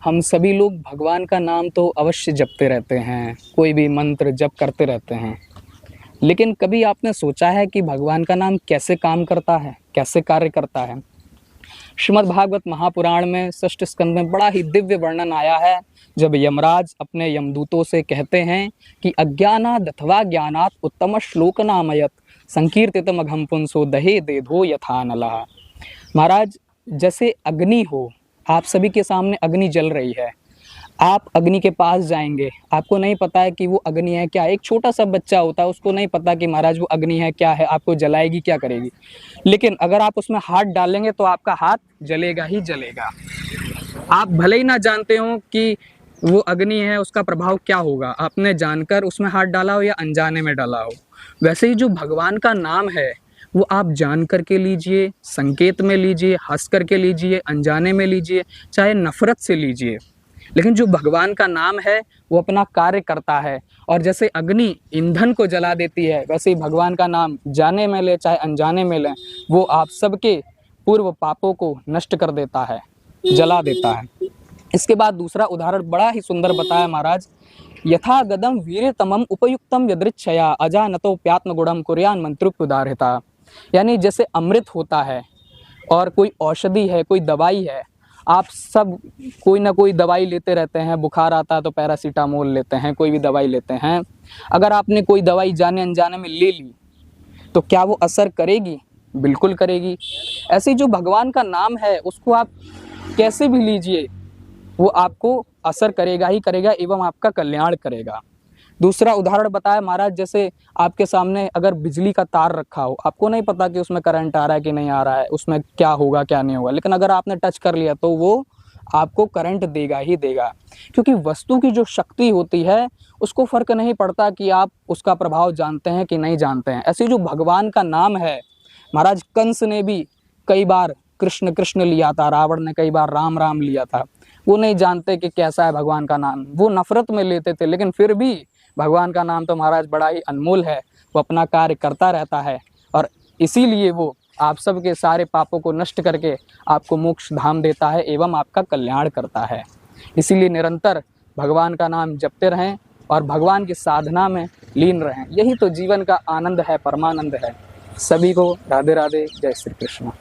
हम सभी लोग भगवान का नाम तो अवश्य जपते रहते हैं, कोई भी मंत्र जप करते रहते हैं। लेकिन कभी आपने सोचा है कि भगवान का नाम कैसे काम करता है, कैसे कार्य करता है? श्रीमद् भागवत महापुराण में षष्ठ स्कंद में बड़ा ही दिव्य वर्णन आया है, जब यमराज अपने यमदूतों से कहते हैं कि अज्ञानाद् अथवा ज्ञानात् उत्तम श्लोक नामयत संकीर्तितम अघम पुंसो दहे देधो यथा नलः। महाराज, जैसे अग्नि हो, आप सभी के सामने अग्नि जल रही है, आप अग्नि के पास जाएंगे, आपको नहीं पता है कि वो अग्नि है क्या। एक छोटा सा बच्चा होता है, उसको नहीं पता कि महाराज वो अग्नि है क्या है, आपको जलाएगी क्या करेगी। लेकिन अगर आप उसमें हाथ डालेंगे तो आपका हाथ जलेगा ही जलेगा। आप भले ही ना जानते हो कि वो अग्नि है, उसका प्रभाव क्या होगा, आपने जानकर उसमें हाथ डाला हो या अनजाने में डाला हो। वैसे ही जो भगवान का नाम है वो आप जान करके लीजिए, संकेत में लीजिए, हंस करके लीजिए, अनजाने में लीजिए, चाहे नफरत से लीजिए, लेकिन जो भगवान का नाम है वो अपना कार्य करता है। और जैसे अग्नि ईंधन को जला देती है, वैसे ही भगवान का नाम जाने में ले चाहे अनजाने में लें, वो आप सबके पूर्व पापों को नष्ट कर देता है, जला देता है। इसके बाद दूसरा उदाहरण बड़ा ही सुंदर बताया महाराज। यथा गदम वीरतमम उपयुक्तम यदृच्छया अजानतो प्यात्म गुणम कुर्यान मंत्रुपदारिता। यानी जैसे अमृत होता है और कोई औषधि है, कोई दवाई है, आप सब कोई ना कोई दवाई लेते रहते हैं, बुखार आता है तो पैरासीटामोल लेते हैं, कोई भी दवाई लेते हैं। अगर आपने कोई दवाई जाने अनजाने में ले ली तो क्या वो असर करेगी? बिल्कुल करेगी। ऐसे जो भगवान का नाम है उसको आप कैसे भी लीजिए, वो आपको असर करेगा ही करेगा एवं आपका कल्याण करेगा। दूसरा उदाहरण बताया महाराज, जैसे आपके सामने अगर बिजली का तार रखा हो, आपको नहीं पता कि उसमें करंट आ रहा है कि नहीं आ रहा है, उसमें क्या होगा क्या नहीं होगा, लेकिन अगर आपने टच कर लिया तो वो आपको करंट देगा ही देगा। क्योंकि वस्तु की जो शक्ति होती है उसको फर्क नहीं पड़ता कि आप उसका प्रभाव जानते हैं कि नहीं जानते हैं। ऐसे जो भगवान का नाम है महाराज, कंस ने भी कई बार कृष्ण कृष्ण लिया था, रावण ने कई बार राम राम लिया था। वो नहीं जानते कि कैसा है भगवान का नाम, वो नफरत में लेते थे, लेकिन फिर भी भगवान का नाम तो महाराज बड़ा ही अनमोल है, वो अपना कार्य करता रहता है और इसीलिए वो आप सबके सारे पापों को नष्ट करके आपको मोक्ष धाम देता है एवं आपका कल्याण करता है। इसीलिए निरंतर भगवान का नाम जपते रहें और भगवान की साधना में लीन रहें। यही तो जीवन का आनंद है, परमानंद है। सभी को राधे राधे, जय श्री कृष्ण।